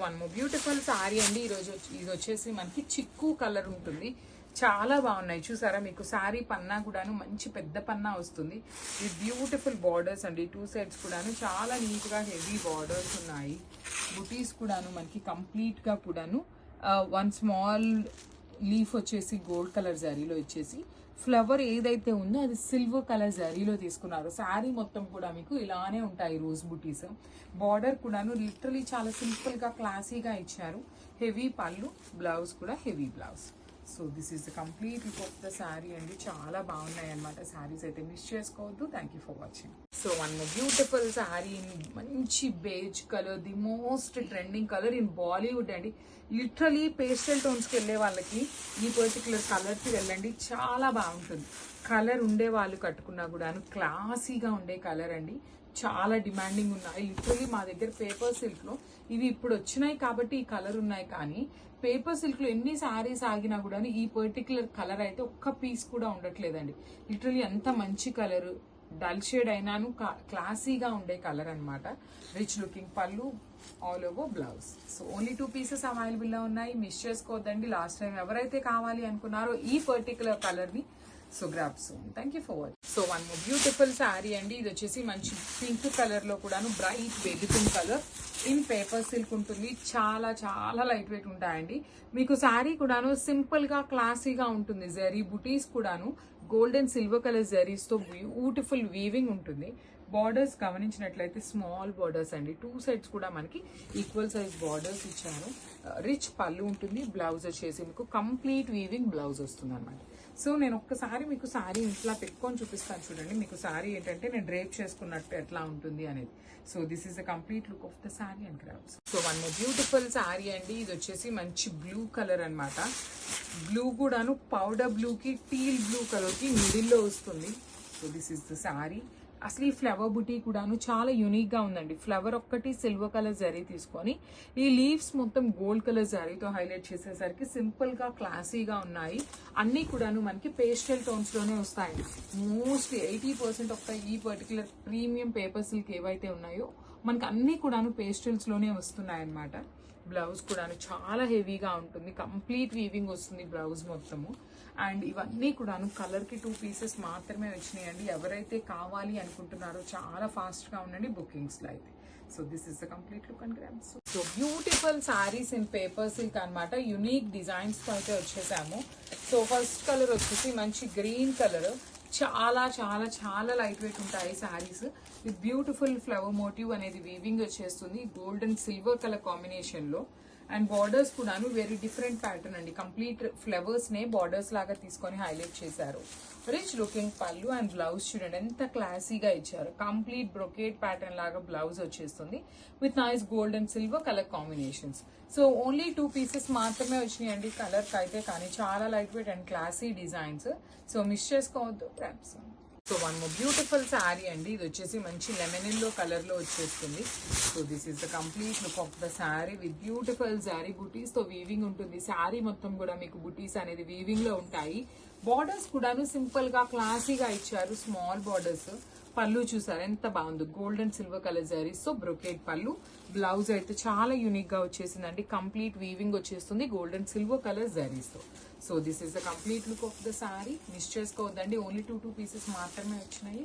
One more beautiful sorry అండి. ఇది వచ్చేసి మనకి చిక్కు కలర్ ఉంటుంది. చాలా బాగున్నాయి చూసారా. మీకు సారీ పన్నా కూడాను మంచి పెద్ద పన్నా వస్తుంది. ఈ బ్యూటిఫుల్ బార్డర్స్ అండి. టూ సైడ్స్ కూడాను చాలా నీట్ గా హెవీ బార్డర్స్ ఉన్నాయి. బుటీస్ కూడాను మనకి కంప్లీట్ గా కూడాను వన్ స్మాల్ లీఫ్ వచ్చేసి గోల్డ్ కలర్ జరీలో ఇచ్చేసి ఫ్లవర్ ఏదైతే ఉందో అది సిల్వర్ కలర్ జరీలో తీసుకున్నారు. శారీ మొత్తం కూడా మీకు ఇలానే ఉంటాయి రోజ్ బుటీస్. బార్డర్ కూడాను లిటరలీ చాలా సింపుల్ గా క్లాసీగా ఇచ్చారు. హెవీ పళ్ళు, బ్లౌజ్ కూడా heavy blouse. So this is the complete look of the sari అండి. చాలా బాగున్నాయి అనమాట. శారీస్ అయితే మిస్ చేసుకోవద్దు. Thank you for watching. So one beautiful sari in మంచి beige colour, the most trending colour in Bollywood అండి. లిటరలీ పేస్టల్ టోన్స్కి వెళ్ళే వాళ్ళకి ఈ పర్టికులర్ కలర్కి వెళ్ళండి, చాలా బాగుంటుంది. కలర్ ఉండే వాళ్ళు కట్టుకున్నా కూడాను క్లాసీగా ఉండే కలర్ అండి. చాలా డిమాండింగ్ ఉన్నాయి. లిటరలీ మా దగ్గర పేపర్ సిల్క్లో ఇవి ఇప్పుడు వచ్చినాయి కాబట్టి ఈ కలర్ ఉన్నాయి, కానీ పేపర్ సిల్క్లో ఎన్ని శారీస్ ఆగినా కూడా ఈ పర్టికులర్ కలర్ అయితే ఒక్క పీస్ కూడా ఉండట్లేదండి. లిటరలీ అంత మంచి కలర్, డల్ షేడ్ అయినాను క్లాసీగా ఉండే కలర్ అనమాట. రిచ్ లుకింగ్ పళ్ళు, all over blouse. So only 2 pieces available గా ఉన్నాయి. మిస్ చేసుకోవద్దండి. లాస్ట్ టైం ఎవరైతే కావాలి అనుకున్నారో ఈ పర్టికులర్ కలర్ ని, so grab soon. Thank you for watching. So one more beautiful sari అండి. ఇది వచ్చేసి మంచి పింక్ కలర్ లో కూడాను bright baby pink colour in paper silk ఉంటుంది. చాలా చాలా లైట్ వెయిట్ ఉంటాయండి. మీకు శారీ కూడాను సింపుల్ గా క్లాసీగా ఉంటుంది. జరీ బుటీస్ కూడాను gold and silver colour zaris తో బ్యూటిఫుల్ వీవింగ్ ఉంటుంది. బార్డర్స్ గమనించినట్లయితే స్మాల్ బార్డర్స్ అండి. టూ సైడ్స్ కూడా మనకి ఈక్వల్ సైజ్ బార్డర్స్ ఇచ్చారు. రిచ్ పళ్ళు ఉంటుంది. బ్లౌజ్ వచ్చేసి మీకు కంప్లీట్ వీవింగ్ బ్లౌజ్ వస్తుంది అనమాట. సో నేను ఒక్కసారి మీకు శారీ ఇట్లా పెట్టుకొని చూపిస్తాను చూడండి. మీకు శారీ ఏంటంటే నేను డ్రేప్ చేసుకున్నట్టు ఎట్లా ఉంటుంది అనేది. So this is the complete look of the sari and grabs. So one more beautiful sari అండి. ఇది వచ్చేసి మంచి బ్లూ కలర్ అనమాట. బ్లూ కూడాను పౌడర్ బ్లూకి టీల్ బ్లూ కలర్కి మిడిల్లో వస్తుంది. So this is the sari. అసలు ఈ ఫ్లవర్ బుటీ కూడాను చాలా యూనిక్ గా ఉందండి. ఫ్లవర్ ఒక్కటి సిల్వర్ కలర్ జరీ తీసుకొని ఈ లీవ్స్ మొత్తం గోల్డ్ కలర్ జరీతో హైలైట్ చేసేసరికి సింపుల్ గా క్లాసీగా ఉన్నాయి. అన్ని కూడాను మనకి పేస్టల్ టోన్స్ లోనే వస్తాయి. మోస్ట్లీ 80% ఆఫ్ ఈ పర్టికులర్ ప్రీమియం పేపర్ సిల్క్ ఏవైతే ఉన్నాయో మనకి అన్ని కూడాను పేస్టల్స్ లోనే వస్తున్నాయి అనమాట. బ్లౌజ్ కూడాను చాలా హెవీగా ఉంటుంది. కంప్లీట్ వీవింగ్ వస్తుంది బ్లౌజ్ మొత్తము. అండ్ ఇవన్నీ కూడాను కలర్ కి 2 పీసెస్ మాత్రమే వచ్చినాయండి. ఎవరైతే కావాలి అనుకుంటున్నారో చాలా ఫాస్ట్ గా ఉండండి బుకింగ్స్ లో అయితే. So this is the complete look and grams. So beautiful saris in paper silk అనమాట. యునిక్ డిజైన్స్ తో అయితే వచ్చేసాము. సో ఫస్ట్ కలర్ వచ్చేసి మంచి గ్రీన్ కలర్. చాలా చాలా చాలా లైట్ వెయిట్ ఉంటాయి saris. With beautiful flower motive అనేది వీవింగ్ వచ్చేస్తుంది gold and silver colour combination లో. అండ్ బార్డర్స్ కూడాను వెరీ డిఫరెంట్ ప్యాటర్న్ అండి. కంప్లీట్ ఫ్లవర్స్ నే బార్డర్స్ లాగా తీసుకొని హైలైట్ చేశారు. రిచ్ లుకింగ్ పళ్ళు అండ్ బ్లౌజ్ చూడండి ఎంత క్లాసీగా ఇచ్చారు. కంప్లీట్ బ్రొకేట్ ప్యాటర్న్ లాగా బ్లౌజ్ వచ్చేస్తుంది with nice gold and silver colour combinations. So only 2 pieces మాత్రమే వచ్చినాయండి కలర్ కి అయితే, కానీ చాలా light weight and classy designs. So miss చేసుకోవద్దు. So one more beautiful sari అండి. ఇది వచ్చేసి మంచి లెమన్ ఎల్లో కలర్ లో వచ్చేస్తుంది. So this is the complete look of the sari with beautiful sari బుటీస్ తో వీవింగ్ ఉంటుంది. శారీ మొత్తం కూడా మీకు బుటీస్ అనేది వీవింగ్ లో ఉంటాయి. బార్డర్స్ కూడాను సింపుల్ గా క్లాసీగా ఇచ్చారు. Small borders. పళ్ళు చూసారు ఎంత బాగుంది. Gold and silver colour zaris తో బ్రొకేట్ పళ్ళు. బ్లౌజ్ అయితే చాలా యూనిక్ గా వచ్చేసిందండి. కంప్లీట్ వీవింగ్ వచ్చేస్తుంది gold and silver colour zaris తో. So this is the complete look of the sari. Miss చేసుకోవద్దండి. ఓన్లీ 2 పీసెస్ మాత్రమే వచ్చినాయి.